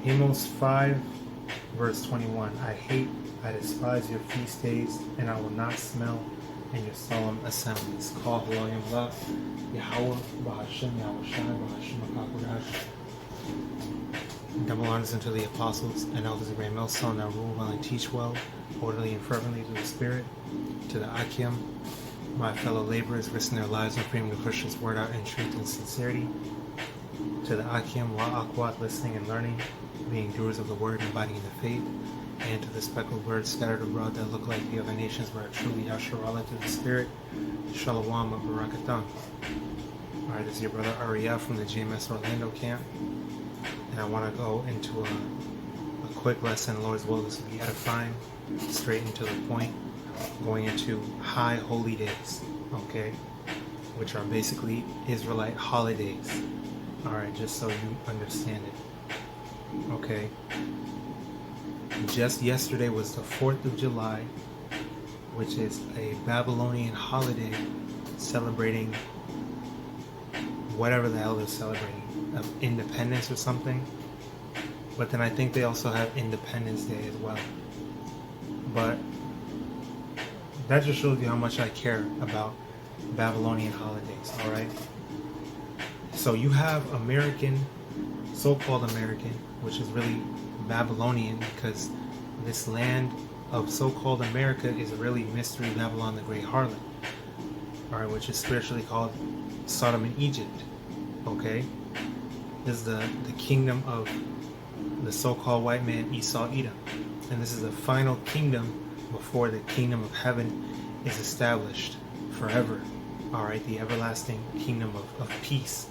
Amos 5, verse 21. I despise your feast days, and I will not smell in your solemn assemblies. Call HALALYAM, YAHAWAH, BAHASHAM, YAHAWASHI, BAHASHAM, QADASH. Double honors unto the apostles and elders of great millstone that rule well and teach well, orderly and fervently to the Spirit, to the Akim, my fellow laborers, risking their lives and freedom to push His word out in truth and sincerity, to the Akim, YAHAWAH, listening and learning, being doers of the word and abiding in the faith, and to the speckled birds scattered abroad that look like the other nations but are truly Yasharallah to the Spirit, Shalom of Barakatam. Alright, this is your brother Ariel from the GMS Orlando camp, and I want to go into a quick lesson. Lord's will, this will be edifying, straight into the point, going into high holy days, okay, which are basically Israelite holidays. Alright, just so you understand it. Okay. Just yesterday was the 4th of July, which is a Babylonian holiday celebrating whatever the hell they're celebrating, of independence or something. But then I think they also have Independence Day as well. But that just shows you how much I care about Babylonian holidays, alright? So you have American, so-called American, which is really Babylonian, because this land of so-called America is really Mystery Babylon, the Great Harlot, alright, which is spiritually called Sodom and Egypt, okay? This is the kingdom of the so-called white man Esau Edom, and this is the final kingdom before the kingdom of heaven is established forever, alright, the everlasting kingdom of peace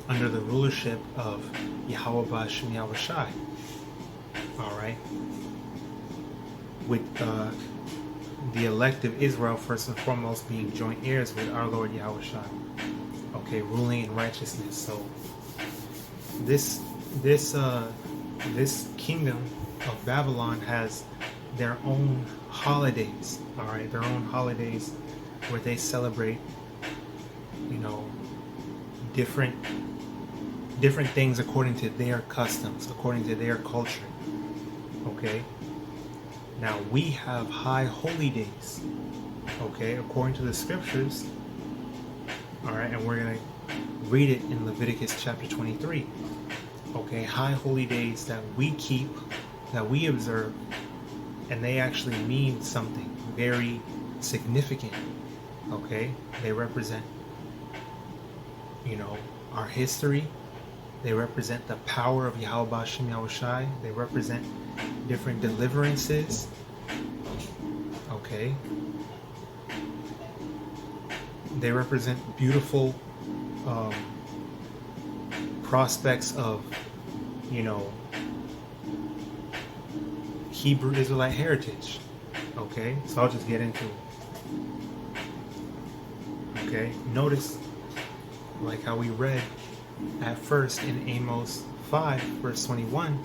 under the rulership of YAHAWAH and YAHAWASHI. Alright, with the elect of Israel first and foremost being joint heirs with our Lord Yahushua, okay, ruling in righteousness. So this kingdom of Babylon has their own holidays, alright, their own holidays where they celebrate, you know, different things according to their customs, according to their culture. Okay, now we have high holy days, okay, according to the scriptures, alright, and we're going to read it in Leviticus chapter 23, okay, high holy days that we keep, that we observe, and they actually mean something very significant, okay, they represent, you know, our history, they represent the power of YAHAWAH and YAHAWASHI, they represent different deliverances, okay, they represent beautiful prospects of, you know, Hebrew Israelite heritage, okay, so I'll just get into it. Okay, notice like how we read at first in Amos 5 verse 21,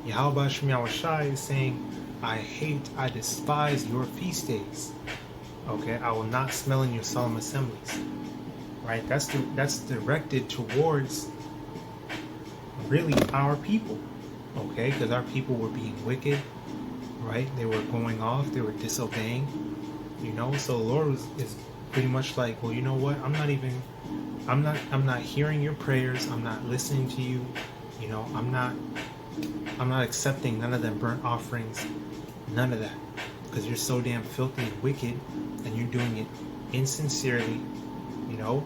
YAHAWAH and YAHAWASHI is saying, I despise your feast days. Okay, I will not smell in your solemn assemblies. Right, that's directed towards really our people. Okay, because our people were being wicked, right? They were going off, they were disobeying, you know. So the Lord is pretty much like, well, you know what? I'm not hearing your prayers. I'm not listening to you. You know, I'm not accepting none of them burnt offerings, none of that, because you're so damn filthy and wicked, and you're doing it insincerely, you know.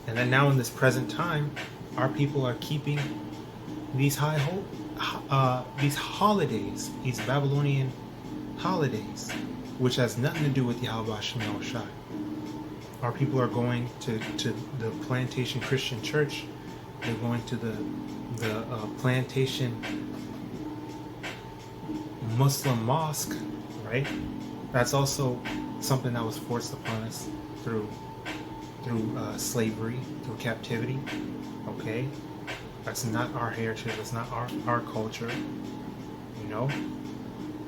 And then now in this present time, our people are keeping these these holidays, these Babylonian holidays, which has nothing to do with YAHAWAH and YAHAWASHI. Our people are going to the Plantation Christian Church. They're going to the Plantation Muslim Mosque, right? That's also something that was forced upon us through slavery, through captivity. Okay, that's not our heritage. That's not our culture. You know.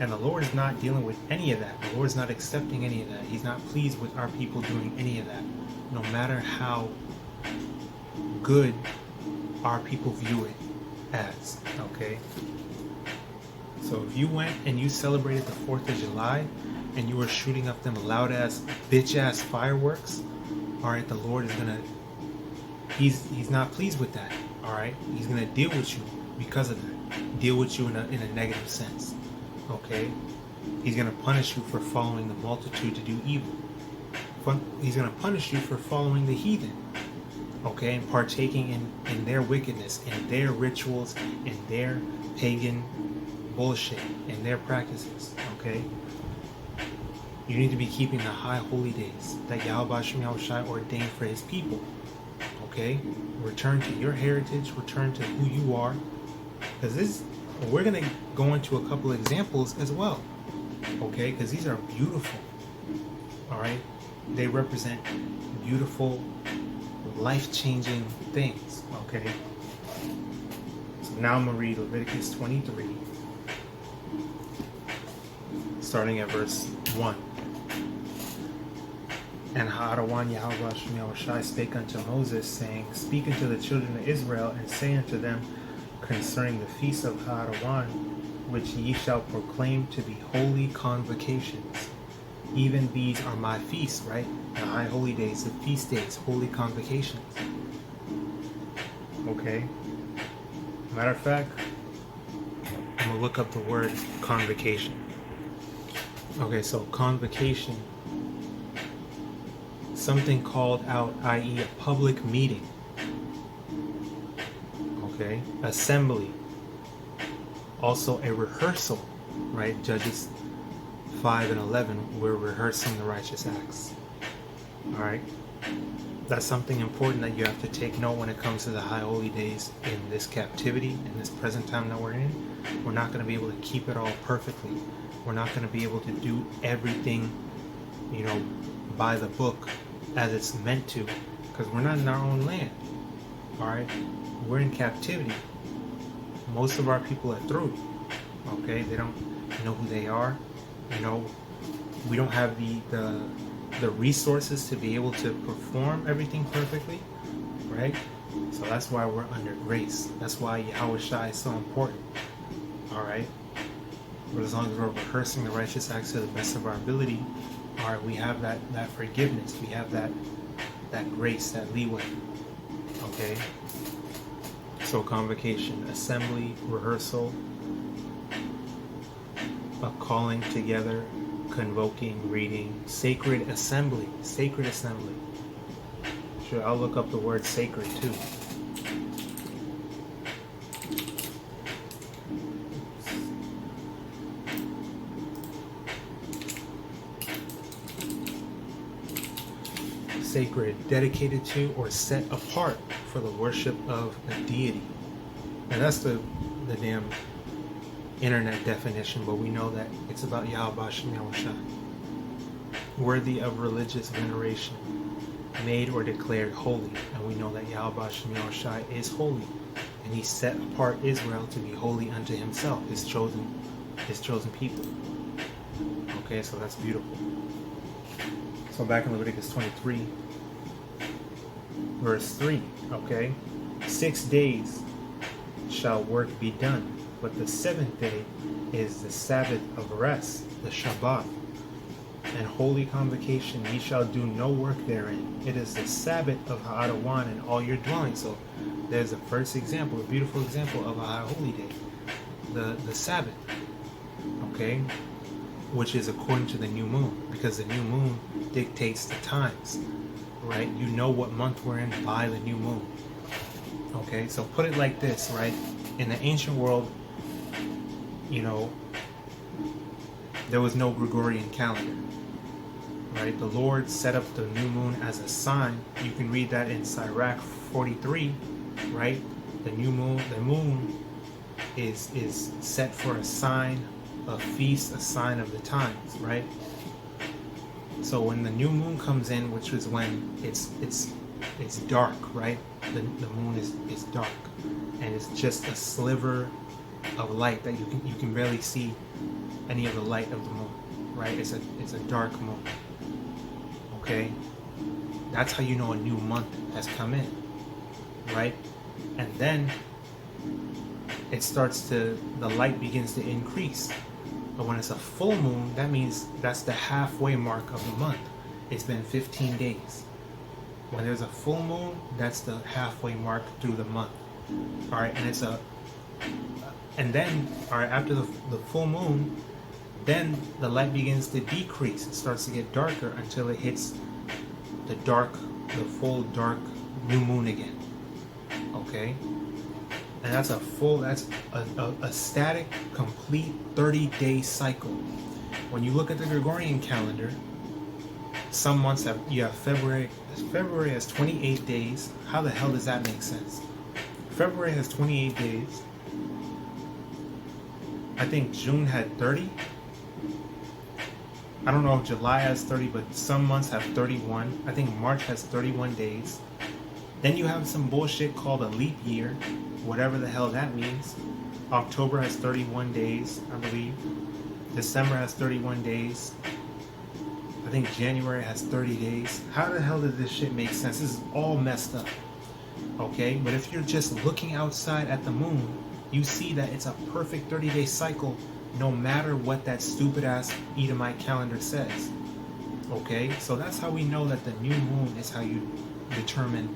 And the Lord is not dealing with any of that. The Lord is not accepting any of that. He's not pleased with our people doing any of that. No matter how good our people view it. as. Okay? So if you went and you celebrated the 4th of July and you were shooting up them loud ass, bitch ass fireworks, alright, the Lord is gonna, He's not pleased with that. Alright? He's gonna deal with you because of that. Deal with you in a negative sense. Okay? He's gonna punish you for following the multitude to do evil. He's gonna punish you for following the heathen. Okay, and partaking in their wickedness, in their rituals, in their pagan bullshit, in their practices. Okay, you need to be keeping the high holy days that YAHAWASHI ordained for His people. Okay, return to your heritage, return to who you are, because we're gonna go into a couple of examples as well. Okay, because these are beautiful. All right, they represent beautiful, life-changing things. Okay, so now I'm gonna read Leviticus 23, starting at verse 1. And HaAdawan YAHAWASHI spake unto Moses, saying, Speak unto the children of Israel, and say unto them concerning the feast of HaAdawan, which ye shall proclaim to be holy convocations. Even these are my feasts, right? The high holy days, the feast days, holy convocations. Okay? Matter of fact, I'm gonna look up the word convocation. Okay, so convocation, something called out, i.e. a public meeting. Okay? Assembly. Also a rehearsal, right? Judges 5 and 11, we're rehearsing the righteous acts. Alright? That's something important that you have to take note when it comes to the high holy days in this captivity, in this present time that we're in. We're not going to be able to keep it all perfectly. We're not going to be able to do everything, by the book as it's meant to, because we're not in our own land. Alright? We're in captivity. Most of our people are through. Okay? They don't know who they are. We don't have the resources to be able to perform everything perfectly, right? So that's why we're under grace. That's why YAHAWASHI is so important. All right. But as long as we're rehearsing the righteous acts to the best of our ability, all right, we have that forgiveness. We have that grace, that leeway. Okay. So convocation, assembly, rehearsal, a calling together, convoking, reading, sacred assembly. Sacred assembly. Sure, I'll look up the word sacred too. Sacred, dedicated to or set apart for the worship of a deity. And that's the damn internet definition, but we know that it's about YAHAWASHI. Worthy of religious veneration, made or declared holy. And we know that YAHAWASHI is holy. And He set apart Israel to be holy unto Himself, His chosen people. Okay, so that's beautiful. So back in Leviticus 23, verse 3, okay? 6 days shall work be done, but the 7th day is the Sabbath of rest, the Shabbat. And holy convocation, ye shall do no work therein. It is the Sabbath of HaAdawan in all your dwellings. So there's a first example, a beautiful example of a high holy day. The Sabbath. Okay? Which is according to the new moon. Because the new moon dictates the times. Right? You know what month we're in by the new moon. Okay? So put it like this, right? In the ancient world, there was no Gregorian calendar. Right? The Lord set up the new moon as a sign. You can read that in Sirach 43, right? The moon is set for a sign, a feast, a sign of the times, right? So when the new moon comes in, which is when it's dark, right? The moon is dark, and it's just a sliver of light that you can barely see any of the light of the moon, right? It's a dark moon. Okay, that's how you know a new month has come in, right? And then the light begins to increase. But when it's a full moon, that means that's the halfway mark of the month. It's been 15 days. When there's a full moon, that's the halfway mark through the month. All right, and then after the full moon, then the light begins to decrease. It starts to get darker until it hits the full dark new moon again. Okay, and that's a static, complete 30-day cycle. When you look at the Gregorian calendar, some months you have February. February has 28 days. How the hell does that make sense? February has 28 days. I think June had 30. I don't know if July has 30, but some months have 31. I think March has 31 days. Then you have some bullshit called a leap year, whatever the hell that means. October has 31 days, I believe. December has 31 days. I think January has 30 days. How the hell does this shit make sense? This is all messed up. Okay, but if you're just looking outside at the moon, you see that it's a perfect 30-day cycle, no matter what that stupid ass Edomite calendar says. Okay, so that's how we know that the new moon is how you determine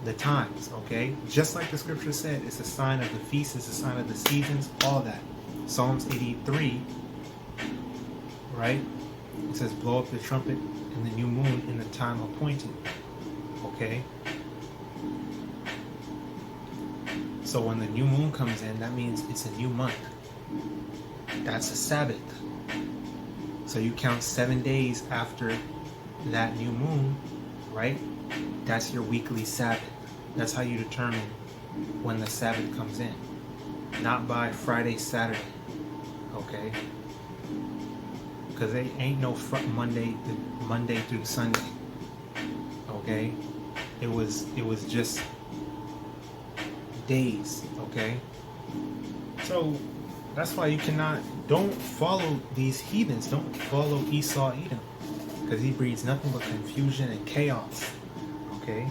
the times. Okay, just like the scripture said, it's a sign of the feast, it's a sign of the seasons, all that. Psalms 83, right? It says, blow up the trumpet in the new moon in the time appointed. Okay? So when the new moon comes in, that means it's a new month. That's a Sabbath. So you count 7 days after that new moon, right? That's your weekly Sabbath. That's how you determine when the Sabbath comes in. Not by Friday, Saturday. Okay? Because there ain't no Monday through Sunday. Okay, it was just days. Okay, so that's why you don't follow these heathens. Don't follow Esau Edom, because he breeds nothing but confusion and chaos. Okay,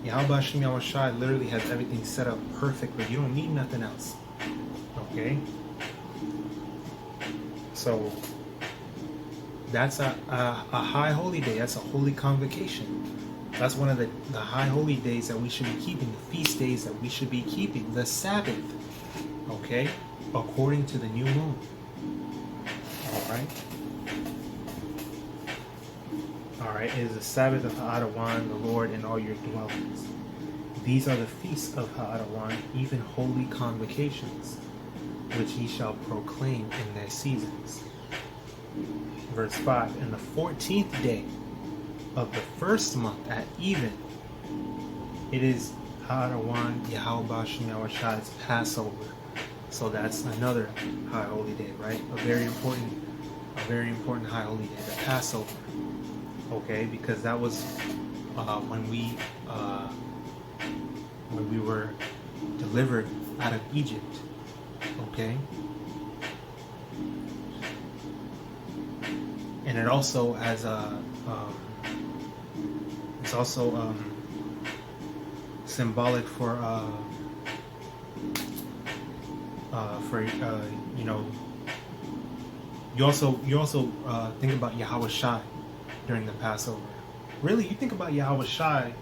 YAHAWASHI YAHAWASHI literally has everything set up perfectly. You don't need nothing else. Okay. So that's a high holy day. That's a holy convocation. That's one of the high holy days that we should be keeping, the feast days that we should be keeping, the Sabbath. Okay? According to the new moon. Alright? Alright, it is the Sabbath of HaAdawan, the Lord, in all your dwellings. These are the feasts of HaAdawan, even holy convocations, which ye shall proclaim in their seasons. Verse 5, in the 14th day of the first month at even, it is HaAdawan YAHAWASHI YAHAWASHI's Passover. So that's another high holy day, right? A very important high holy day, the Passover. Okay, because that was when we were delivered out of Egypt. Okay, and it also has it's also symbolic for you know, you also think about YAHAWASHI during the Passover. Really, you think about YAHAWASHI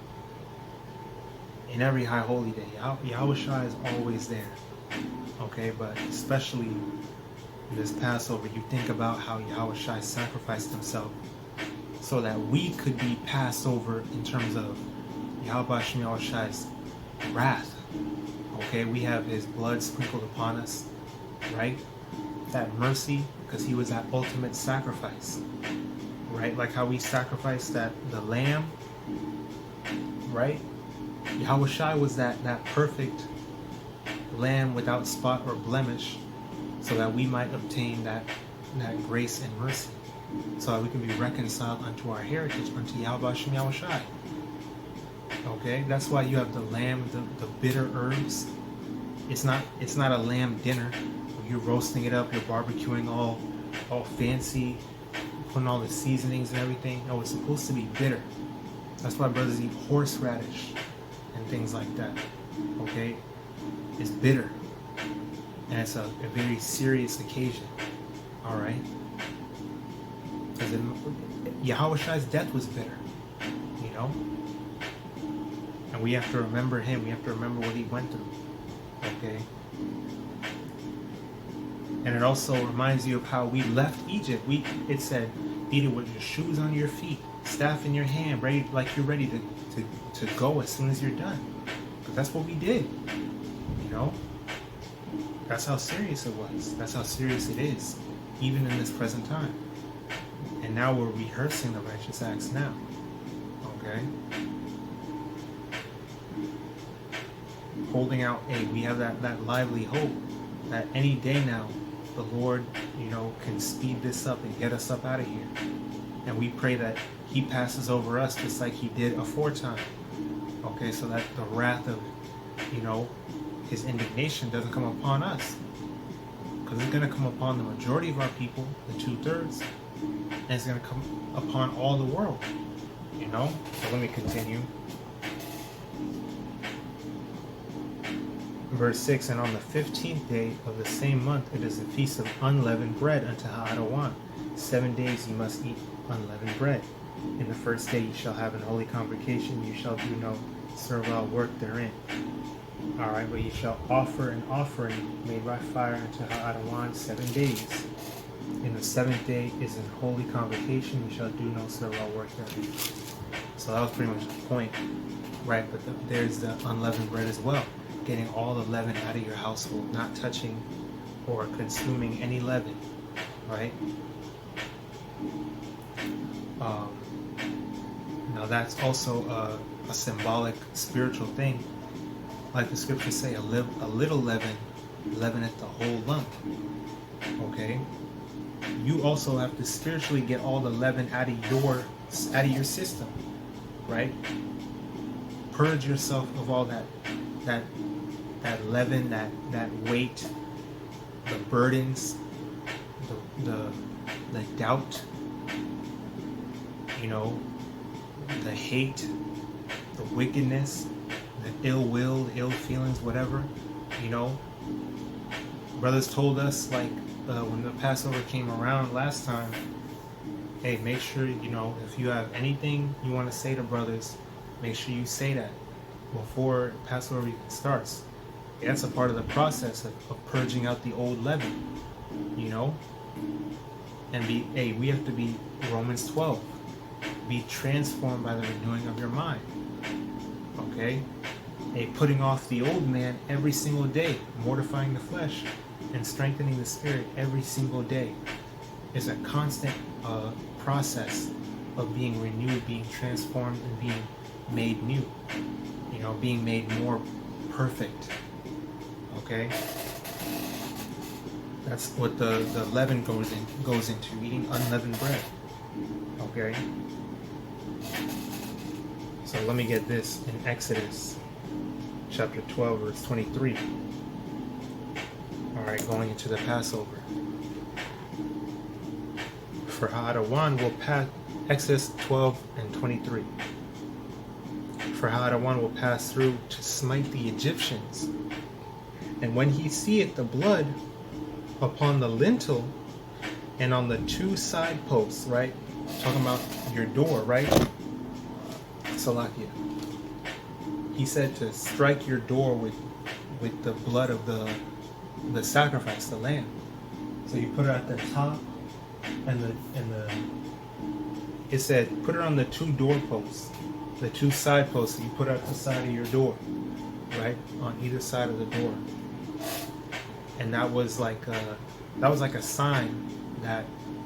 in every high holy day. YAHAWASHI is always there. Okay, but especially this Passover, you think about how YAHAWASHI sacrificed himself so that we could be passed over in terms of YAHAWASHI YAHAWASHI's wrath. Okay, we have his blood sprinkled upon us, right? That mercy, because he was that ultimate sacrifice, right? Like how we sacrificed the lamb, right? YAHAWASHI was that perfect lamb without spot or blemish, so that we might obtain that grace and mercy, so that we can be reconciled unto our heritage, unto YAHAWASHI YAHAWASHI. Okay, that's why you have the lamb, the bitter herbs. It's not a lamb dinner. You're roasting it up, you're barbecuing all fancy, putting all the seasonings and everything. No, it's supposed to be bitter. That's why brothers eat horseradish and things like that. Okay, is bitter. And it's a very serious occasion. Alright? Because Yahawashi's death was bitter. You know? And we have to remember him. We have to remember what he went through. Okay? And it also reminds you of how we left Egypt. It said, eat it with your shoes on your feet, staff in your hand, ready, like you're ready to go as soon as you're done. But that's what we did. You know? That's how serious it was. That's how serious it is, even in this present time. And now we're rehearsing the righteous acts now. Okay? Holding out, we have that lively hope that any day now, the Lord, you know, can speed this up and get us up out of here. And we pray that he passes over us just like he did aforetime. Okay, so that the wrath of, you know, his indignation doesn't come upon us. Because it's going to come upon the majority of our people, the 2/3, and it's going to come upon all the world. You know? So let me continue. Verse 6, and on the 15th day of the same month, it is a feast of unleavened bread unto HALALYAM. 7 days you must eat unleavened bread. In the first day you shall have an holy convocation, you shall do no servile work therein. Alright, but you shall offer an offering made by fire unto HALALYAM 7 days. In the 7th day is an holy convocation, you shall do no servile work therein. So that was pretty much the point, right? But there's the unleavened bread as well. Getting all the leaven out of your household, not touching or consuming any leaven, right? Now that's also a symbolic spiritual thing. Like the scriptures say, a little leaven leaveneth the whole lump. Okay? You also have to spiritually get all the leaven out of your system, right? Purge yourself of all that leaven, that weight, the burdens, the doubt, you know, the hate, the wickedness, the ill will, the ill feelings, whatever. You know, brothers told us, like when the Passover came around last time, hey, make sure, you know, if you have anything you want to say to brothers, make sure you say that before Passover even starts. That's a part of the process of purging out the old leaven, you know? And we have to be Romans 12. Be transformed by the renewing of your mind. Okay? Putting off the old man every single day, mortifying the flesh and strengthening the spirit every single day. Is a constant process of being renewed, being transformed, and being made new. You know, being made more perfect. Okay, that's what the leaven goes into, eating unleavened bread. Okay, so let me get this in Exodus chapter 12 verse 23. All right, going into the Passover. For HALALYAM will pass, Exodus 12 and 23. For HALALYAM will pass through to smite the Egyptians. And when he seeth the blood upon the lintel and on the 2 side posts, right? Talking about your door, right? Salakia. He said to strike your door with the blood of the sacrifice, the lamb. So you put it at the top, and it said put it on the 2 doorposts, the 2 side posts that you put at the side of your door, right? On either side of the door. And that was like a sign that,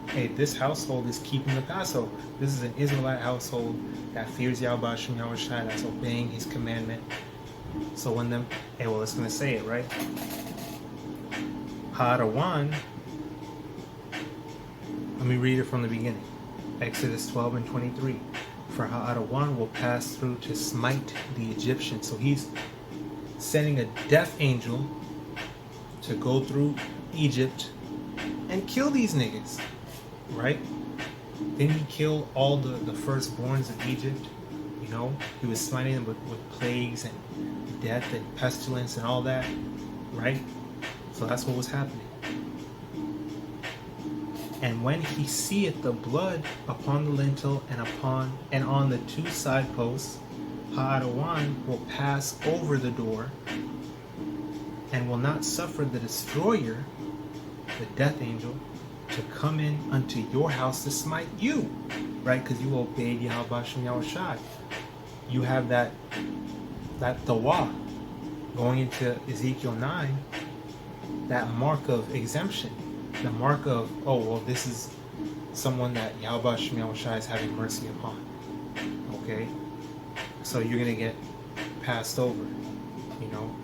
hey, this household is keeping the Passover. This is an Israelite household that fears YAHAWAH and His, that's obeying his commandment. So when it's going to say it, right? HALALYAM, let me read it from the beginning. Exodus 12 and 23. For HALALYAM will pass through to smite the Egyptians. So he's sending a death angel to go through Egypt and kill these niggas, right? Didn't he kill all the firstborns of Egypt? You know, he was smiting them with plagues and death and pestilence and all that. right? So that's what was happening. And when he seeth the blood upon the lintel and on the two side posts, HALALYAM will pass over the door and will not suffer the destroyer, the death angel, to come in unto your house to smite you, right? Because you obeyed YAHAWASHI. You have that tawah going into Ezekiel 9, that mark of exemption, the mark of, oh, well, this is someone that YAHAWASHI is having mercy upon. Okay? So you're going to get passed over, you know?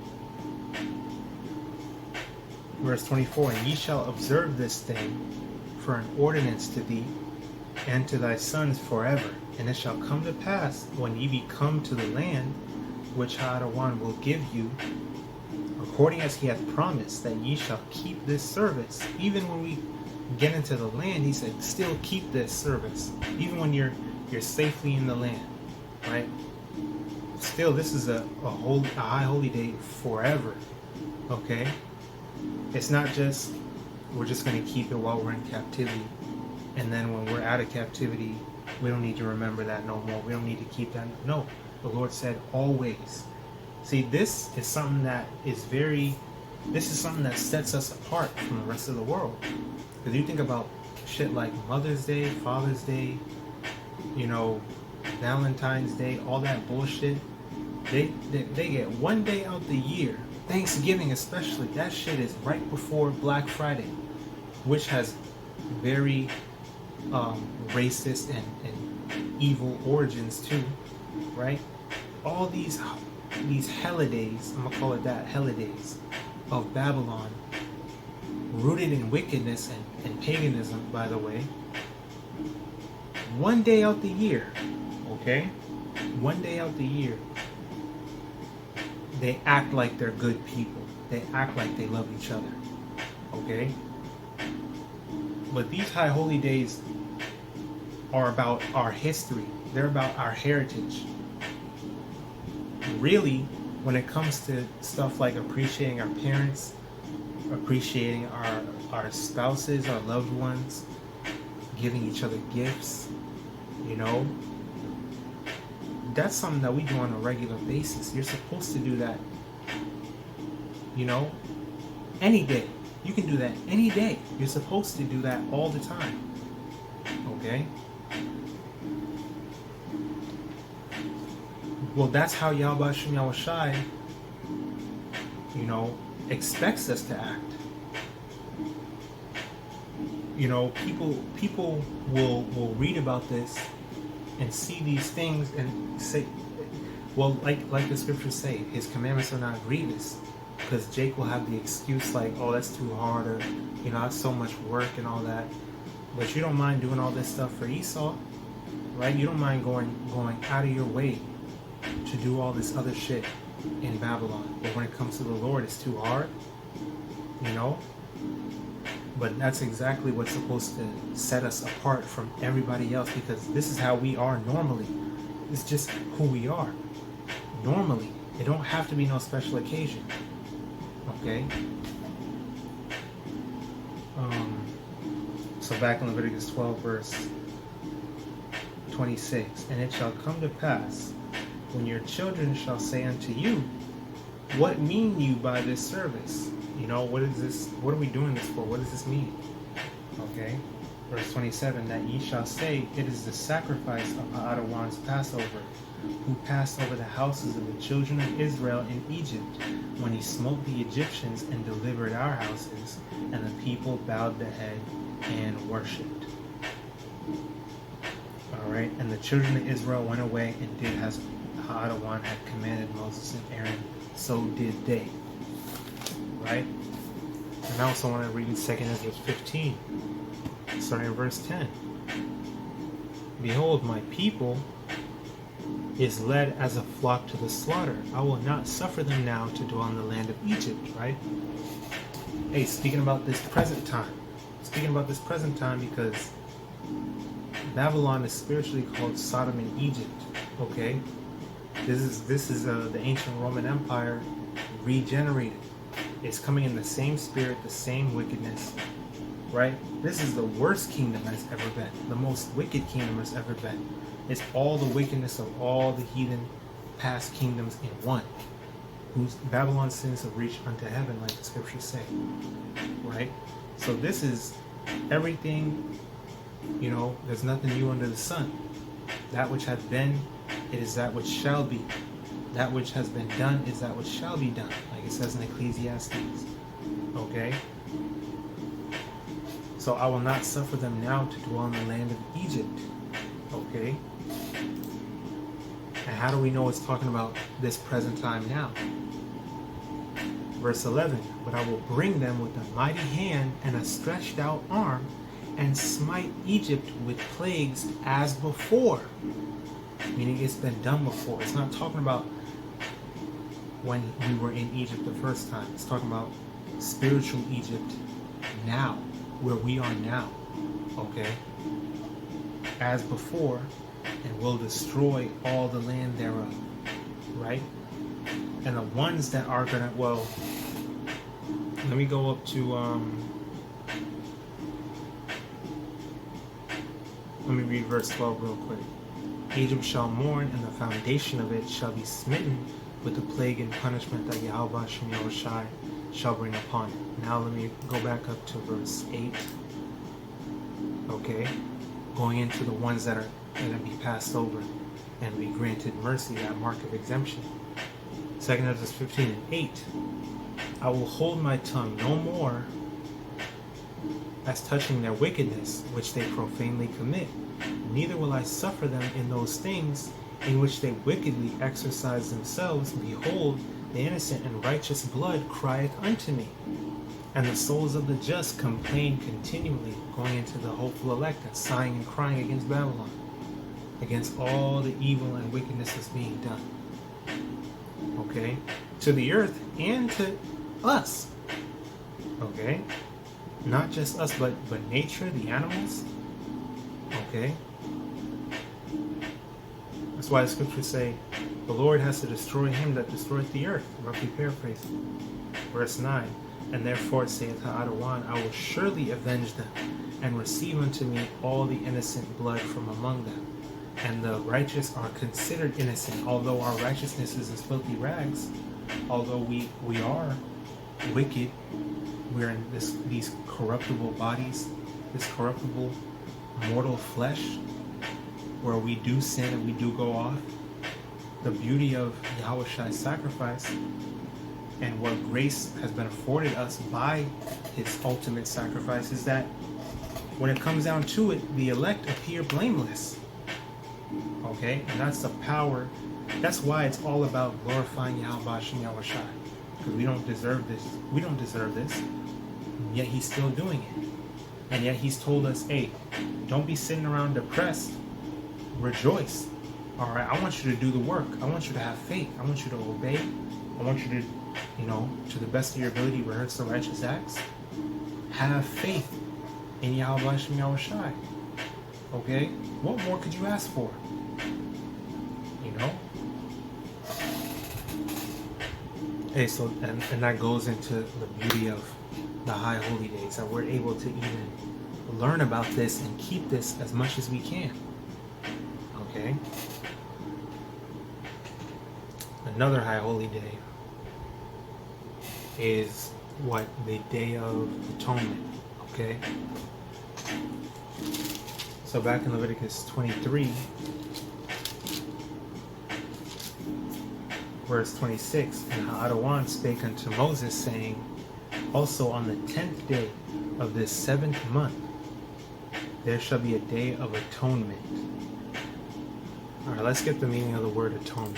Verse 24, and ye shall observe this thing for an ordinance to thee and to thy sons forever. And it shall come to pass when ye be come to the land which HALALYAM will give you, according as he hath promised, that ye shall keep this service. Even when we get into the land, he said, still keep this service. Even when you're safely in the land, right? Still, this is a high holy day forever. Okay? It's not just, we're just going to keep it while we're in captivity. And then when we're out of captivity, we don't need to remember that no more. We don't need to keep that. No. The Lord said always. See, this is something that sets us apart from the rest of the world. Because you think about shit like Mother's Day, Father's Day, you know, Valentine's Day, all that bullshit. They get one day out the year, Thanksgiving especially, that shit is right before Black Friday, which has very racist and evil origins too, right? All these holidays, I'm gonna call it that, holidays of Babylon, rooted in wickedness and paganism, by the way. One day out the year, okay? One day out the year, they act like they're good people. They act like they love each other, okay? But these high holy days are about our history. They're about our heritage. Really, when it comes to stuff like appreciating our parents, appreciating our spouses, our loved ones, giving each other gifts, you know, that's something that we do on a regular basis. You're supposed to do that, you know, any day. You can do that any day. You're supposed to do that all the time. Okay? Well, that's how YAHAWASHI, you know, expects us to act. You know, people will read about this and see these things and say, well, like the scriptures say, his commandments are not grievous. Because Jake will have the excuse like, oh, that's too hard, or, you know, that's so much work and all that. But you don't mind doing all this stuff for Esau, right? You don't mind going out of your way to do all this other shit in Babylon. But when it comes to the Lord, it's too hard, you know? But that's exactly what's supposed to set us apart from everybody else, because this is how we are normally. It's just who we are. Normally. It don't have to be no special occasion. Okay? So back in Leviticus 12, verse 26. And it shall come to pass, when your children shall say unto you, what mean you by this service? You know, what is this? What are we doing this for? What does this mean? Okay? Verse 27, that ye shall say, it is the sacrifice of HALALYAM's Passover, who passed over the houses of the children of Israel in Egypt, when he smote the Egyptians and delivered our houses, and the people bowed the head and worshipped. Alright, and the children of Israel went away and did as HALALYAM had commanded Moses and Aaron, so did they. Right? And I also want to read in 2 Ezra 15, starting in verse 10. Behold, my people is led as a flock to the slaughter. I will not suffer them now to dwell in the land of Egypt, right? Hey, speaking about this present time. Speaking about this present time, because Babylon is spiritually called Sodom and Egypt, okay? This is the ancient Roman Empire regenerated, It's coming in the same spirit, the same wickedness, right? This is the worst kingdom that's ever been. The most wicked kingdom that's ever been. It's all the wickedness of all the heathen past kingdoms in one. Whose Babylon's sins have reached unto heaven, like the scriptures say, right? So this is everything, you know, there's nothing new under the sun. That which hath been, it is that which shall be. That which has been done is that which shall be done, like it says in Ecclesiastes. Okay? So I will not suffer them now to dwell in the land of Egypt. Okay? And how do we know it's talking about this present time now? Verse 11, but I will bring them with a mighty hand and a stretched out arm, and smite Egypt with plagues as before. Meaning it's been done before. It's not talking about when we were in Egypt the first time. It's talking about spiritual Egypt now, where we are now. Okay? As before, and will destroy all the land thereof. Right? And the ones that are gonna, well, let me go up to let me read verse 12 real quick. Egypt shall mourn, and the foundation of it shall be smitten with the plague and punishment that YAHAWASHI shall bring upon it. Now let me go back up to verse 8. Okay, going into the ones that are going to be passed over and be granted mercy, that mark of exemption. 2 Ezra 15 and 8. I will hold my tongue no more as touching their wickedness, which they profanely commit. Neither will I suffer them in those things in which they wickedly exercise themselves. Behold, the innocent and righteous blood crieth unto me, and the souls of the just complain continually, going into the hopeful elect and sighing and crying against Babylon, against all the evil and wickedness that's being done. Okay, to the earth and to us. Okay, not just us, but nature, the animals. Okay, that's why the scriptures say the Lord has to destroy him that destroyeth the earth. Roughly paraphrasing. Verse 9. And therefore saith HaAdawan, I will surely avenge them, and receive unto me all the innocent blood from among them. And the righteous are considered innocent, although our righteousness is as filthy rags. Although we are wicked, we're in these corruptible bodies, this corruptible mortal flesh, where we do sin and we do go off. The beauty of YAHAWASHI's sacrifice and what grace has been afforded us by his ultimate sacrifice is that when it comes down to it, the elect appear blameless. Okay, and that's the power. That's why it's all about glorifying Yahweh and YAHAWASHI, because we don't deserve this. We don't deserve this, and yet he's still doing it. And yet he's told us, hey, don't be sitting around depressed. Rejoice. All right, I want you to do the work. I want you to have faith. I want you to obey. I want you to, to the best of your ability, rehearse the righteous acts. Have faith in Yahweh and YAHAWASHI. Okay? What more could you ask for? Hey, so, and that goes into the beauty of the high holy days, that we're able to even learn about this and keep this as much as we can. Okay? Another high holy day is what? The Day of Atonement. Okay? So back in Leviticus 23, verse 26, and HaAdawan spake unto Moses, saying, also on the 10th day of this 7th month, there shall be a day of atonement. Alright, let's get the meaning of the word atonement.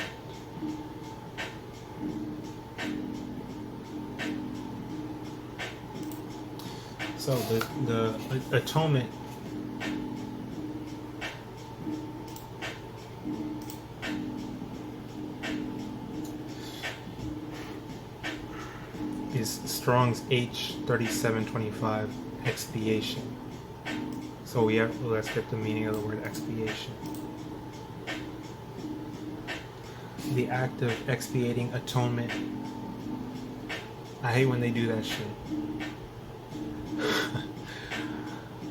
So the atonement is Strong's H3725, expiation. So let's get the meaning of the word expiation. The act of expiating atonement I hate when they do that shit.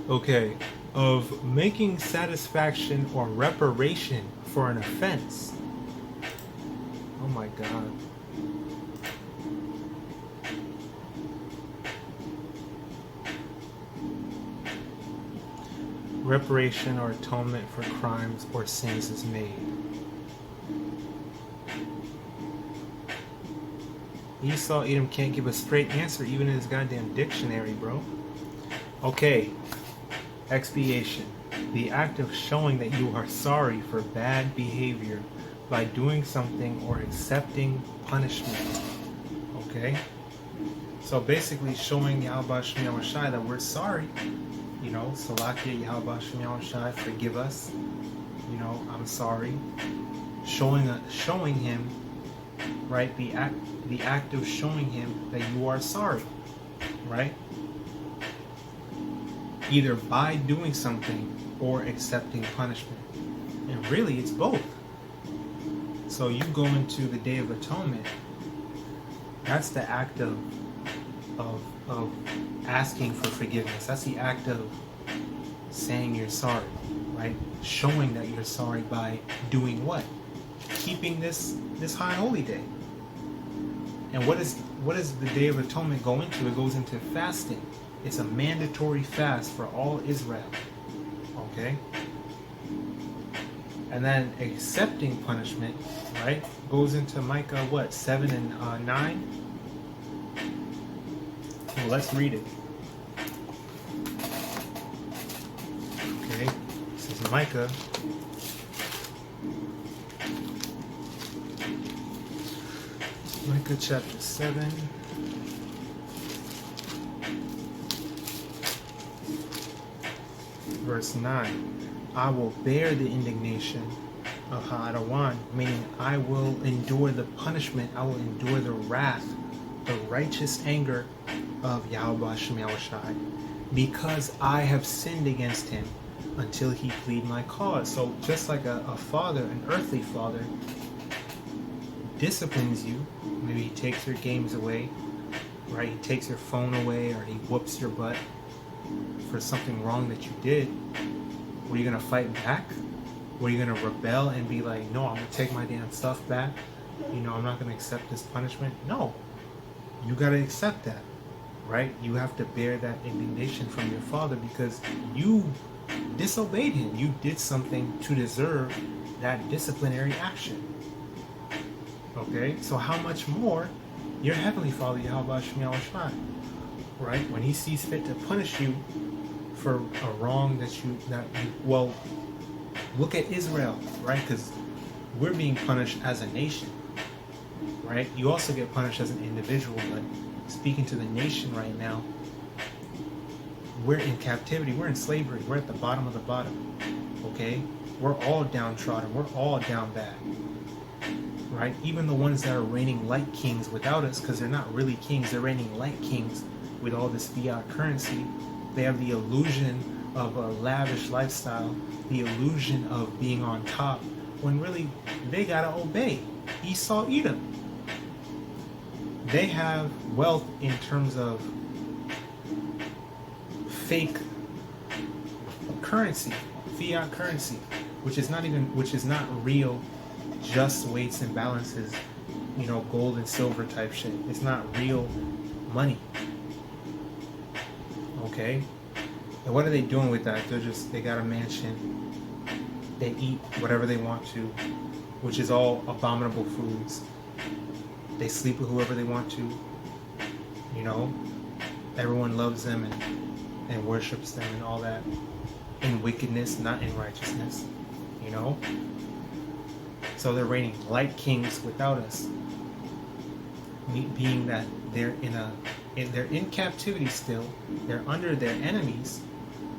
Okay. Of making satisfaction or reparation for an offense. Oh my God. Reparation or atonement for crimes or sins is made. Esau Edom can't give a straight answer even in his goddamn dictionary, bro. Okay. Expiation. The act of showing that you are sorry for bad behavior by doing something or accepting punishment. Okay? So basically showing YAHAWASHI that we're sorry. You know, Salakia YAHAWASHI, forgive us. You know, I'm sorry. Showing him, right? The act of showing him that you are sorry, right? Either by doing something or accepting punishment. And really, it's both. So you go into the Day of Atonement, that's the act of asking for forgiveness. That's the act of saying you're sorry, right? Showing that you're sorry by doing what? Keeping this high holy day. And what does the Day of Atonement go into? It goes into fasting. It's a mandatory fast for all Israel. Okay? And then accepting punishment, right, goes into Micah, what, 7 and 9? Well, let's read it. Okay, this is Micah. Micah chapter 7. Verse 9. I will bear the indignation of HaLalYam, meaning I will endure the punishment, I will endure the wrath, the righteous anger of YAHAWASHI, because I have sinned against him until he plead my cause. So just like a father, an earthly father, disciplines you, maybe he takes your games away, right? He takes your phone away, or he whoops your butt for something wrong that you did. Were you going to fight back? Were you going to rebel and be like, no, I'm going to take my damn stuff back? You know, I'm not going to accept this punishment? No. You got to accept that, right? You have to bear that indignation from your father because you disobeyed him. You did something to deserve that disciplinary action. Okay? So how much more your heavenly Father, YAHAWASHI, right? When he sees fit to punish you for a wrong well, look at Israel, right? Because we're being punished as a nation, right? You also get punished as an individual, but speaking to the nation right now, we're in captivity, we're in slavery, we're at the bottom of the bottom, okay? We're all downtrodden, we're all down bad, right? Even the ones that are reigning like kings without us, because they're not really kings, they're reigning like kings with all this fiat currency. They have the illusion of a lavish lifestyle, the illusion of being on top, when really they gotta obey Esau Edom. They have wealth in terms of fake currency, fiat currency, which is not real, just weights and balances, you know, gold and silver type shit. It's not real money. Okay? And what are they doing with that? They got a mansion. They eat whatever they want to, which is all abominable foods. They sleep with whoever they want to. You know? Everyone loves them and worships them and all that. In wickedness, not in righteousness. You know? So they're reigning like kings without us. Being that they're they're in captivity still, they're under their enemies,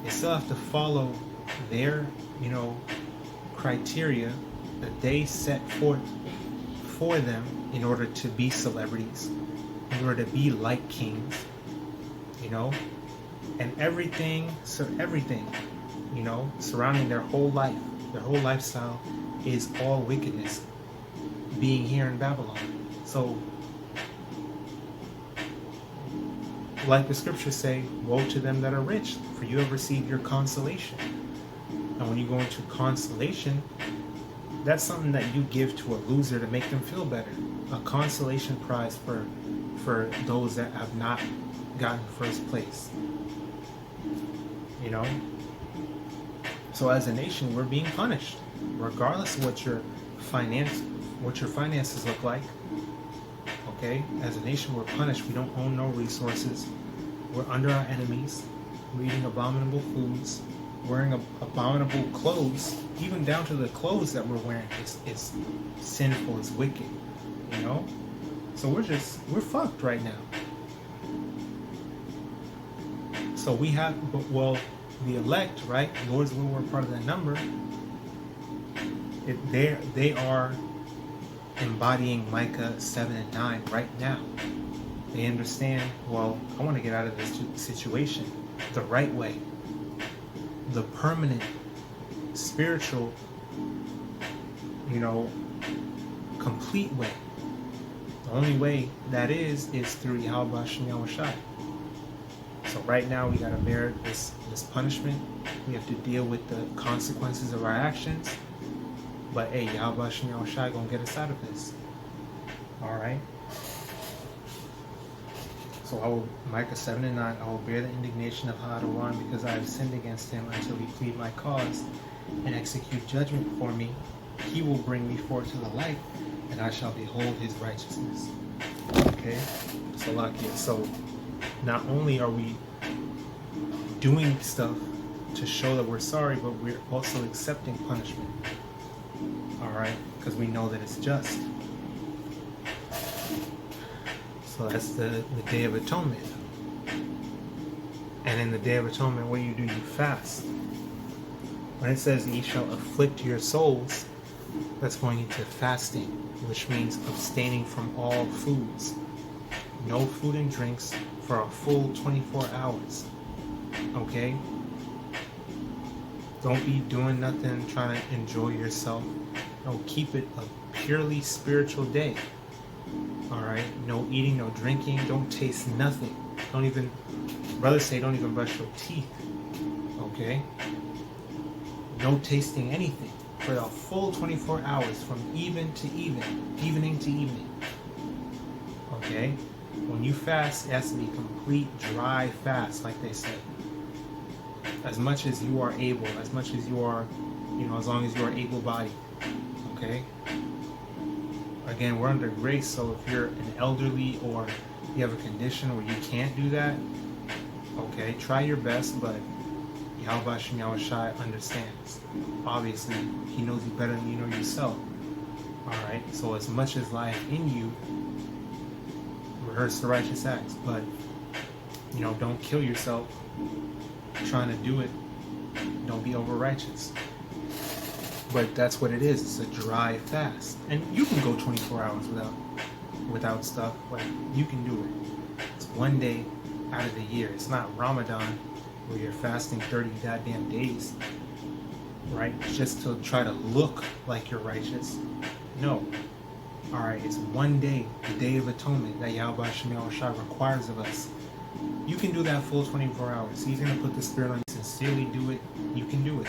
they still have to follow their, you know, criteria that they set forth for them in order to be celebrities, in order to be like kings, you know, and everything, you know, surrounding their whole lifestyle is all wickedness, being here in Babylon. So like the scriptures say, woe to them that are rich, for you have received your consolation. And when you go into consolation, that's something that you give to a loser to make them feel better. A consolation prize for those that have not gotten first place. You know? So as a nation, we're being punished, regardless of what your finances look like. Okay? As a nation, we're punished. We don't own no resources. We're under our enemies. We're eating abominable foods, wearing abominable clothes, even down to the clothes that we're wearing. It's sinful, it's wicked, you know? So we're fucked right now. So we have, well, the elect, right? Lord's will, we're part of that number. They are embodying Micah 7 and 9 right now. They understand, well, I want to get out of this situation the right way. The permanent, spiritual, you know, complete way. The only way that is through YAHAWASHI and YAHAWASHI. So right now we got to bear this punishment. We have to deal with the consequences of our actions. But hey, YAHAWASHI and YAHAWASHI gonna get us out of this. Alright? So Micah 7 and 9, I will bear the indignation of HALALYAM because I have sinned against him until he plead my cause and execute judgment for me. He will bring me forth to the light, and I shall behold his righteousness. Okay? So not only are we doing stuff to show that we're sorry, but we're also accepting punishment. Alright? Because we know that it's just. So that's the Day of Atonement. And in the Day of Atonement, what do? You fast. When it says, ye shall afflict your souls, that's going into fasting, which means abstaining from all foods. No food and drinks for a full 24 hours. Okay? Don't be doing nothing, trying to enjoy yourself. No, keep it a purely spiritual day. Alright? No eating, no drinking, don't taste nothing. Brothers say don't even brush your teeth. Okay? No tasting anything for a full 24 hours from evening to evening. Okay? When you fast, it has to be complete dry fast, like they say. As much as you are able, as much as you are, as long as you are able-bodied. Okay? Again, we're under grace, so if you're an elderly or you have a condition where you can't do that, okay, try your best, but YAHAWASHI and YAHAWASHI understands. Obviously, he knows you better than you know yourself. Alright, so as much as lieth in you, rehearse the righteous acts, but, don't kill yourself trying to do it. Don't be over righteous. But that's what it is. It's a dry fast. And you can go 24 hours without stuff. Like, you can do it. It's one day out of the year. It's not Ramadan where you're fasting 30 goddamn days. Right? Just to try to look like you're righteous. No. Alright, it's one day, the Day of Atonement, that YAHAWASHI and YAHAWASHI requires of us. You can do that full 24 hours. He's going to put the Spirit on you. Sincerely do it. You can do it.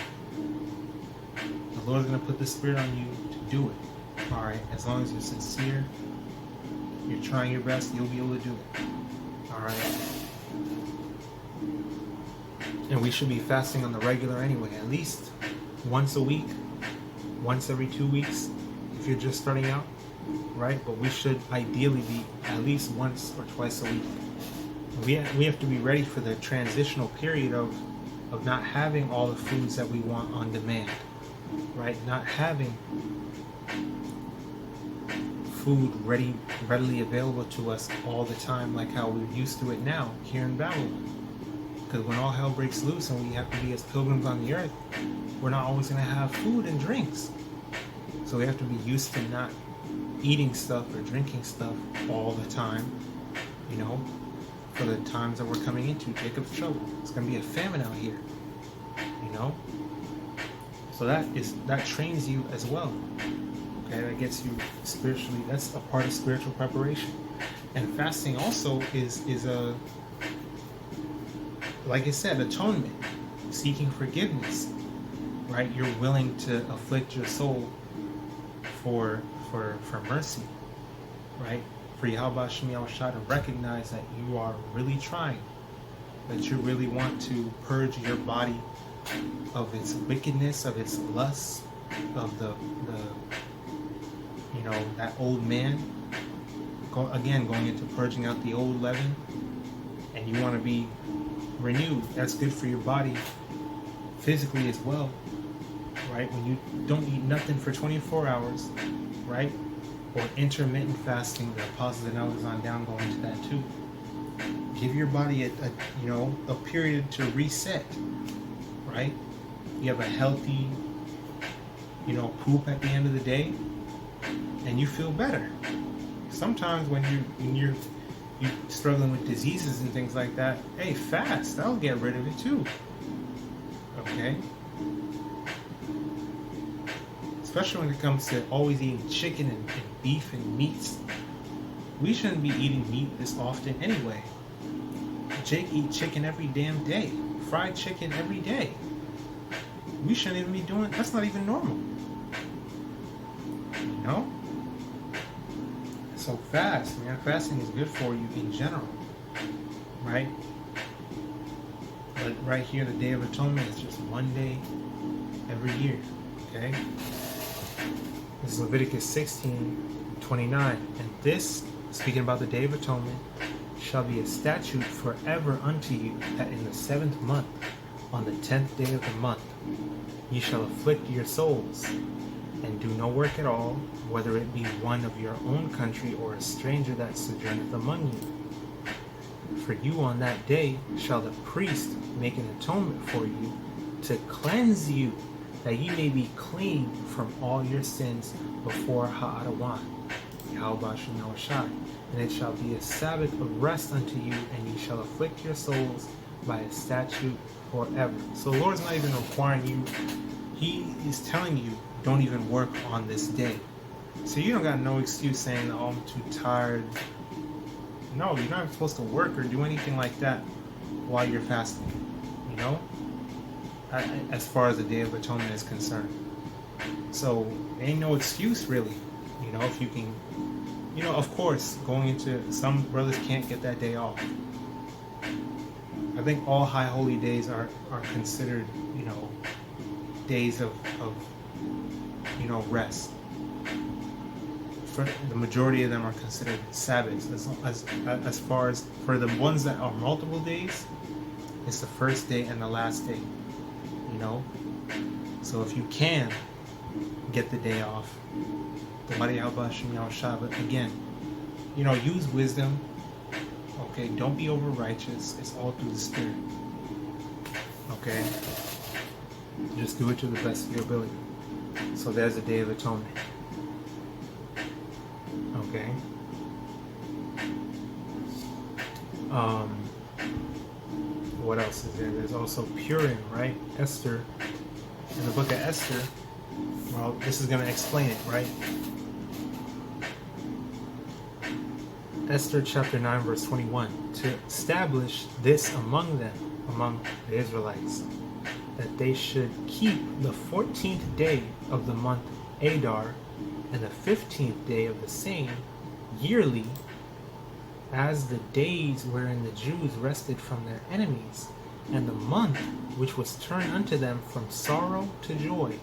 The Lord's going to put the Spirit on you to do it. Alright, as long as you're sincere, you're trying your best, you'll be able to do it. Alright? And we should be fasting on the regular anyway, at least once a week, once every 2 weeks, if you're just starting out, right? But we should ideally be at least once or twice a week. We have to be ready for the transitional period of not having all the foods that we want on demand. Right? Not having food readily available to us all the time like how we're used to it now here in Babylon. Because when all hell breaks loose and we have to be as pilgrims on the earth, we're not always going to have food and drinks. So we have to be used to not eating stuff or drinking stuff all the time, for the times that we're coming into. Jacob's trouble. It's going to be a famine out here, So that trains you as well. Okay, that gets you spiritually. That's a part of spiritual preparation. And fasting also is like I said, atonement, seeking forgiveness, right? You're willing to afflict your soul for mercy, right? For YAHAWASHI to recognize that you are really trying, that you really want to purge your body of its wickedness, of its lust, of the that old man. Going into purging out the old leaven, and you want to be renewed. That's good for your body physically as well, right? When you don't eat nothing for 24 hours, right? Or intermittent fasting, the apostles and elders on down go into that too. Give your body a period to reset, right? You have a healthy, poop at the end of the day, and you feel better. Sometimes when you're struggling with diseases and things like that, hey, fast, that'll get rid of it too. Okay? Especially when it comes to always eating chicken and beef and meats. We shouldn't be eating meat this often anyway. Jake eats chicken every damn day. Fried chicken every day. We shouldn't even be doing, that's not even normal. You know? So fast, man. Fasting is good for you in general, right? But right here, the Day of Atonement is just one day every year, okay? This is Leviticus 16:29. And this, speaking about the Day of Atonement, shall be a statute forever unto you, that in the 7th month, on the 10th day of the month, ye shall afflict your souls, and do no work at all, whether it be one of your own country or a stranger that sojourneth among you. For you on that day shall the priest make an atonement for you, to cleanse you, that ye may be clean from all your sins before HaAdawan, YAHAWASHI. And it shall be a Sabbath of rest unto you, and ye shall afflict your souls by a statute forever. So the Lord's not even requiring you. He is telling you, don't even work on this day. So you don't got no excuse saying, oh, I'm too tired. No, you're not supposed to work or do anything like that while you're fasting, you know, as far as the Day of Atonement is concerned. So ain't no excuse really, you know, if you can, you know, of course, going into, some brothers can't get that day off. I think all high holy days are considered, you know, days of you know, rest. For the majority of them are considered Sabbaths. As far as for the ones that are multiple days, it's the first day and the last day, you know. So if you can get the day off, but again, you know, use wisdom. Okay, don't be over righteous. It's all through the Spirit. Okay, just do it to the best of your ability. So there's the Day of Atonement. Okay. What else is there? There's also Purim, right? Esther. In the book of Esther, well, this is going to explain it, right? Esther chapter 9 verse 21. To establish this among them, among the Israelites, that they should keep the 14th day of the month Adar and the 15th day of the same yearly, as the days wherein the Jews rested from their enemies, and the month which was turned unto them from sorrow to joy,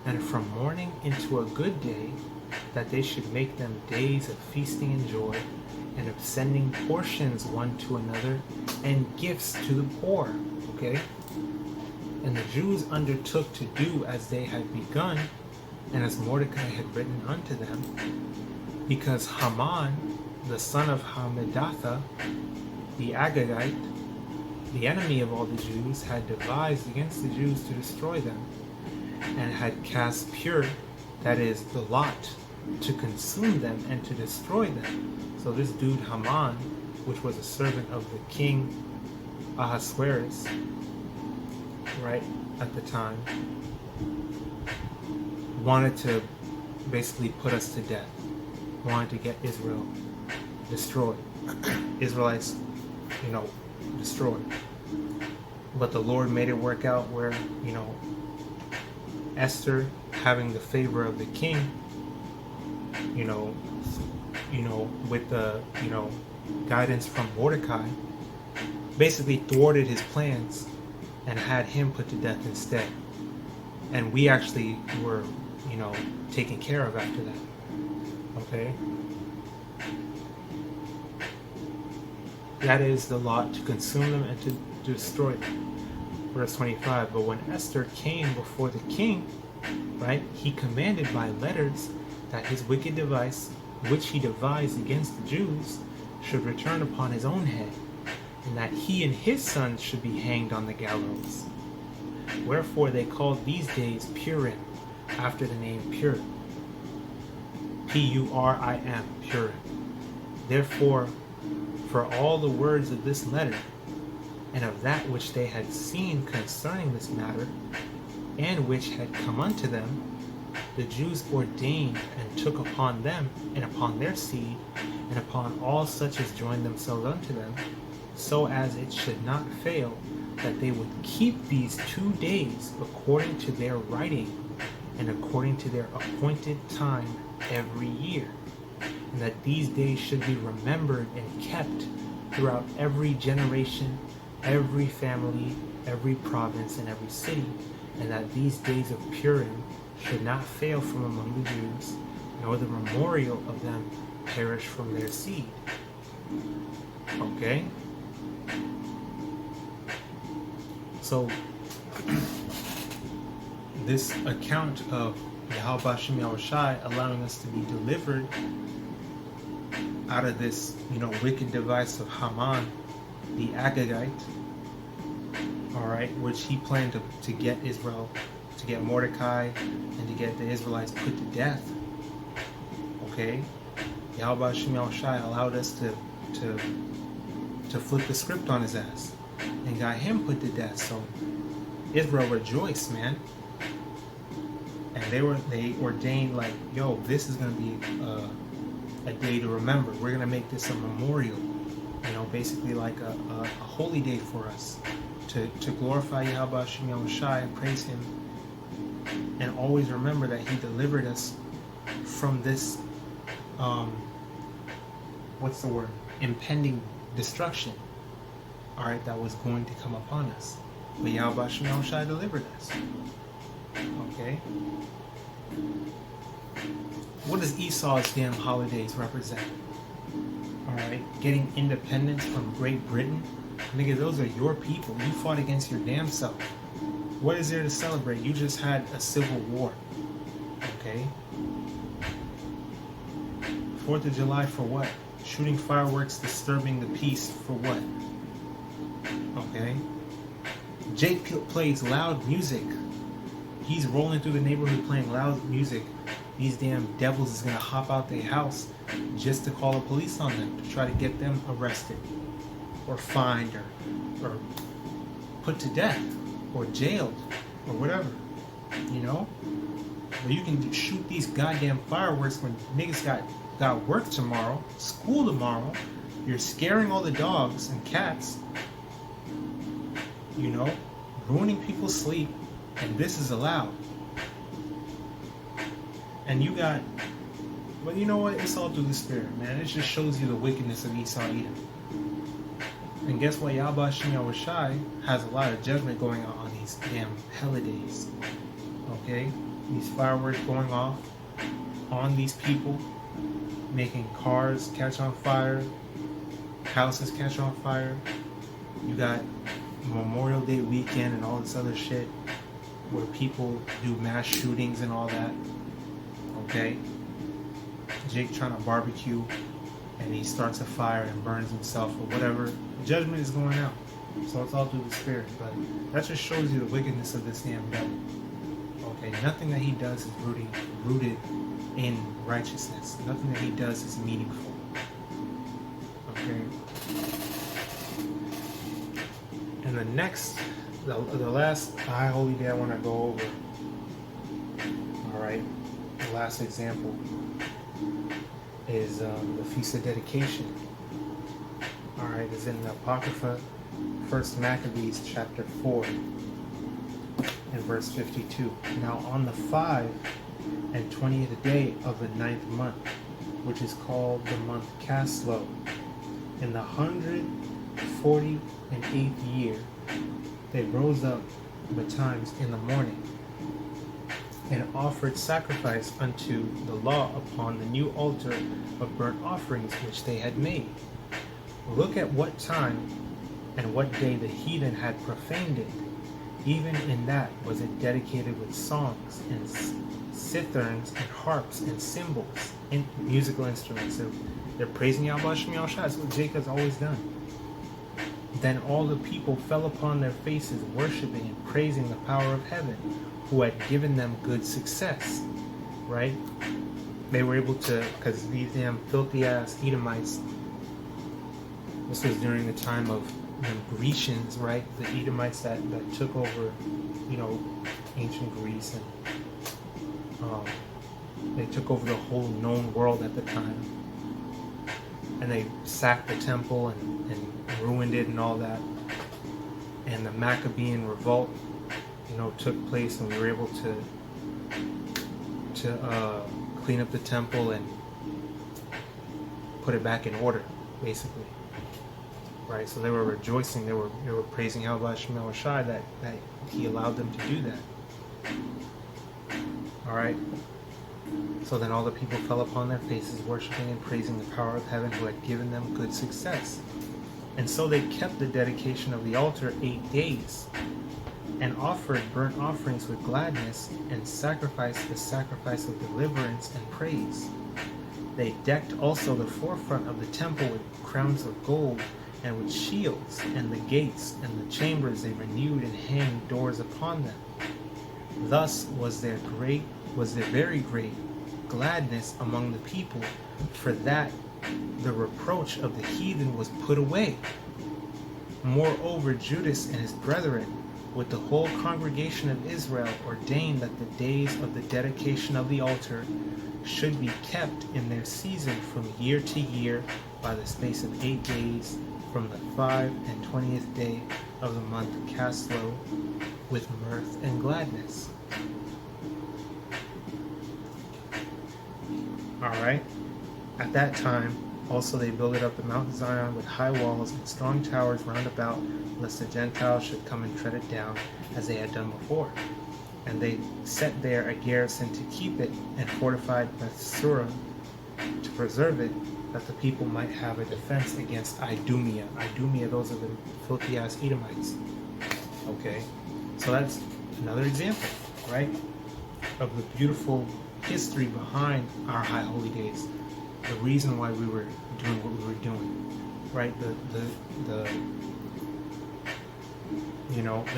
and from mourning into a good day, that they should make them days of feasting and joy, and of sending portions one to another, and gifts to the poor. Okay? And the Jews undertook to do as they had begun, and as Mordecai had written unto them, because Haman, the son of Hammedatha, the Agagite, the enemy of all the Jews, had devised against the Jews to destroy them, and had cast Pur, that is, the lot, to consume them and to destroy them. So this dude Haman, which was a servant of the king Ahasuerus, right, at the time, wanted to basically put us to death, wanted to get Israel destroyed, Israelites, you know, destroyed. But the Lord made it work out where, you know, Esther, having the favor of the king, you know, with the, you know, guidance from Mordecai, basically thwarted his plans and had him put to death instead. And we actually were, you know, taken care of after that. Okay? That is the lot to consume them and to destroy them. Verse 25, but when Esther came before the king, right, he commanded by letters that his wicked device, which he devised against the Jews, should return upon his own head, and that he and his sons should be hanged on the gallows. Wherefore they called these days Purim, after the name Purim. Purim, Purim. Therefore, for all the words of this letter, and of that which they had seen concerning this matter, and which had come unto them, the Jews ordained and took upon them, and upon their seed, and upon all such as joined themselves unto them, so as it should not fail, that they would keep these 2 days according to their writing, and according to their appointed time every year, and that these days should be remembered and kept throughout every generation, every family, every province, and every city, and that these days of Purim should not fail from among the Jews, nor the memorial of them perish from their seed. Okay? So, this account of YAHAWASHI allowing us to be delivered out of this, you know, wicked device of Haman, the Agagite, alright, which he planned to get Israel, to get Mordecai, and to get the Israelites put to death. Okay? YAHAWASHI allowed us to flip the script on his ass and got him put to death. So Israel rejoiced, man. And they ordained, like, yo, this is going to be a day to remember. We're going to make this a memorial, you know, basically like a holy day for us to glorify YAHAWASHI and praise him, and always remember that he delivered us from this what's the word, impending destruction, all right, that was going to come upon us. But YAHAWASHI delivered us. Okay? What does Esau's damn holidays represent? Alright? Getting independence from Great Britain? Nigga, those are your people. You fought against your damn self. What is there to celebrate? You just had a civil war. Okay? 4th of July for what? Shooting fireworks, disturbing the peace for what? Okay? Jake plays loud music. He's rolling through the neighborhood playing loud music. These damn devils is gonna hop out their house just to call the police on them, to try to get them arrested or fined or put to death or jailed or whatever, you know? But you can shoot these goddamn fireworks when niggas got work tomorrow, school tomorrow. You're scaring all the dogs and cats, you know, ruining people's sleep, and this is allowed. And you got, but you know what? It's all through the Spirit, man. It just shows you the wickedness of Esau Edom. And guess what? YAHAWASHI has a lot of judgment going on these damn holidays. Okay? These fireworks going off on these people, making cars catch on fire, houses catch on fire. You got Memorial Day weekend and all this other shit where people do mass shootings and all that. Okay? Jake trying to barbecue and he starts a fire and burns himself or whatever. Judgment is going out. So it's all through the Spirit. But that just shows you the wickedness of this damn devil. Okay? Nothing that he does is rooted in righteousness. Nothing that he does is meaningful. Okay? And the last high holy day I want to go over. Alright? The last example is the Feast of Dedication. Alright, it's in the Apocrypha, First Maccabees chapter 4 and verse 52. Now on the 25th day of the 9th month, which is called the month Caslow, in the 148th year, they rose up betimes in the morning, and offered sacrifice unto the law upon the new altar of burnt offerings which they had made. Look at what time and what day the heathen had profaned it. Even in that was it dedicated with songs and citherns and harps and cymbals and musical instruments. So they're praising YAHAWASHI. That's what Jacob's always done. Then all the people fell upon their faces, worshiping and praising the power of heaven, who had given them good success. Right? They were able to, because these damn filthy ass Edomites, this was during the time of the Grecians, right? The Edomites that took over, ancient Greece, and they took over the whole known world at the time. And they sacked the temple and ruined it and all that. And the Maccabean revolt, took place, and we were able to clean up the temple and put it back in order, basically. Right, so they were rejoicing, they were praising YAHAWASHI that He allowed them to do that. Alright, so then all the people fell upon their faces, worshiping and praising the power of heaven, who had given them good success. And so they kept the dedication of the altar 8 days, and offered burnt offerings with gladness, and sacrificed the sacrifice of deliverance and praise. They decked also the forefront of the temple with crowns of gold, and with shields, and the gates and the chambers they renewed, and hanged doors upon them. Thus was there very great gladness among the people, for that the reproach of the heathen was put away. Moreover, Judas and his brethren, with the whole congregation of Israel, ordained that the days of the dedication of the altar should be kept in their season from year to year by the space of 8 days, from the 25th day of the month Caslow, with mirth and gladness. Alright, at that time also they builded up the Mount Zion with high walls and strong towers round about, lest the Gentiles should come and tread it down, as they had done before. And they set there a garrison to keep it, and fortified Bethsura to preserve it, that the people might have a defense against Idumea. Idumea, those are the filthy ass Edomites. Okay, so that's another example, right, of the beautiful history behind our high holy days. The reason why we were doing what we were doing, right? The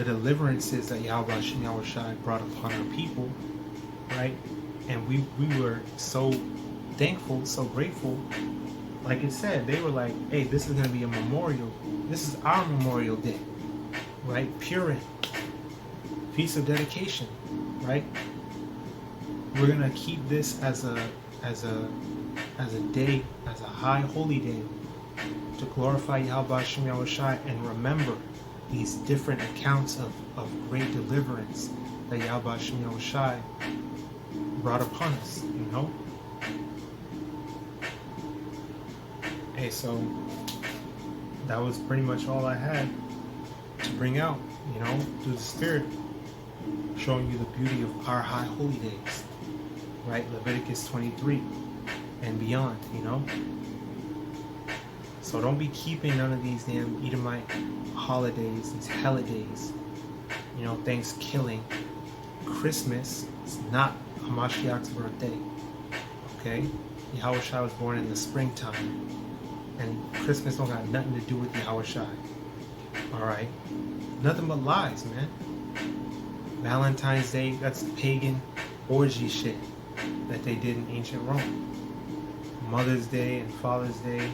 deliverances that YAHAWASHI brought upon our people, right? And we were so thankful, so grateful. Like it said, they were like, hey, this is going to be a memorial. This is our Memorial Day, right? Purim, Feast of Dedication, right? We're going to keep this as a day, as a high holy day, to glorify YAHAWASHI and remember these different accounts of great deliverance that YAHAWASHI brought upon us, Hey, so that was pretty much all I had to bring out, through the Spirit, showing you the beauty of our high holy days, right? Leviticus 23 and beyond, So don't be keeping none of these damn Edomite holidays, these holidays, Thanksgiving, Christmas. It's not Hamashiach's birthday, okay? YAHAWASHI was born in the springtime, and Christmas don't got nothing to do with YAHAWASHI. Alright? Nothing but lies, man. Valentine's Day, that's pagan orgy shit that they did in ancient Rome. Mother's Day and Father's Day,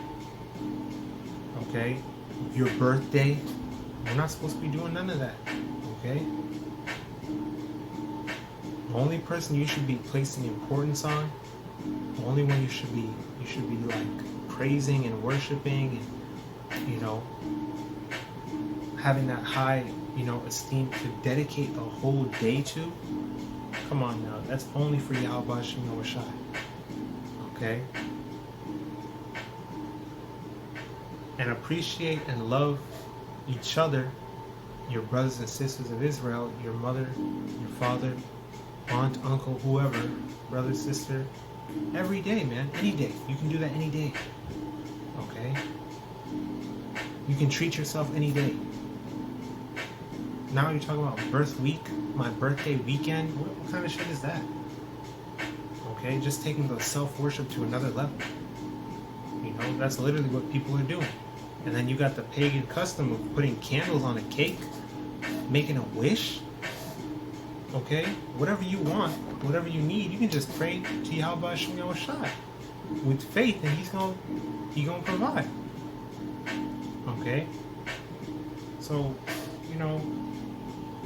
okay? Your birthday, we're not supposed to be doing none of that, okay? The only person you should be placing importance on, the only one you should be like praising and worshiping and having that high, esteem to dedicate a whole day to. Come on now, that's only for YAHAWASHI and YAHAWASHI. Okay? And appreciate and love each other, your brothers and sisters of Israel, your mother, your father, aunt, uncle, whoever, brother, sister, every day, man. Any day. You can do that any day. Okay? You can treat yourself any day. Now you're talking about birth week, my birthday weekend. What kind of shit is that? Okay? Just taking the self-worship to another level. That's literally what people are doing. And then you got the pagan custom of putting candles on a cake, making a wish. Okay? Whatever you want, whatever you need, you can just pray to YAHAWASHI and YAHAWASHI with faith, and He's gonna provide. Okay? So,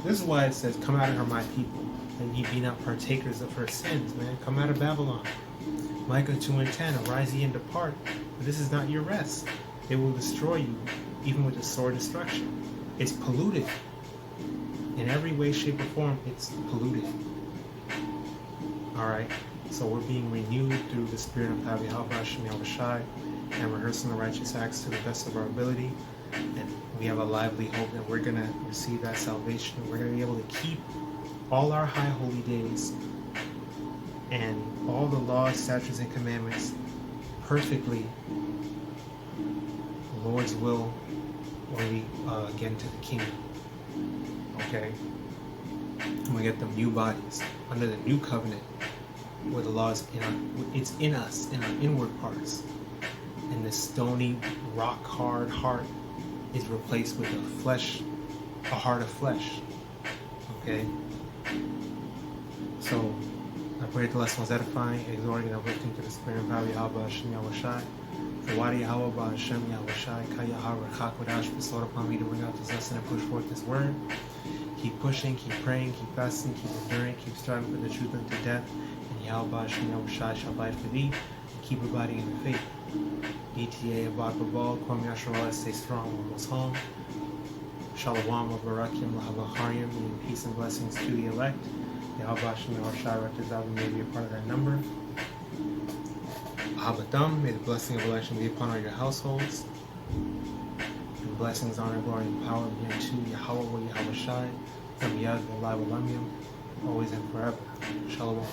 this is why it says, "Come out of her, my people, and ye be not partakers of her sins." Man, come out of Babylon. Micah 2:10, "Arise ye and depart, for this is not your rest. It will destroy you, even with the sword destruction." It's polluted. In every way, shape, or form, it's polluted. Alright, so we're being renewed through the Spirit of God, YAHAWASHI and YAHAWASHI, and rehearsing the righteous acts to the best of our ability. And we have a lively hope that we're going to receive that salvation. We're going to be able to keep all our high holy days and all the laws, statutes, and commandments perfectly. The Lord's will when we get into the kingdom. Okay? And we get the new bodies under the new covenant where the law is it's in us, in our inward parts. And this stony, rock hard heart is replaced with a heart of flesh. Okay? So, I pray the lesson was edifying, exhorting, and uplifting to the Spirit of God, YAHAWASHI and YAHAWASHI. For YAHAWAH, BAHASHAM, YAHAWASHI, YAHAWAH, QADASH, bestowed upon me to bring out this lesson and push forth this word. Keep pushing, keep praying, keep fasting, keep enduring, keep striving for the truth unto death. And YAHAWASHI and YAHAWASHI shall abide for thee, and keep abiding in the faith. ETA, Abad Babal, Kwam Yasharallah, stay strong, almost home. Shalom, Barakim, HALALYAM, and peace and blessings to the elect. YAHAWASHI and YAHAWASHI, representative may be a part of that number. Abadam, may the blessing of election be upon all your households. And blessings, honor, glory, and power be unto YAHAWAH, YAHAWASHI, from Yad, the live alumnium, always and forever. Shalom.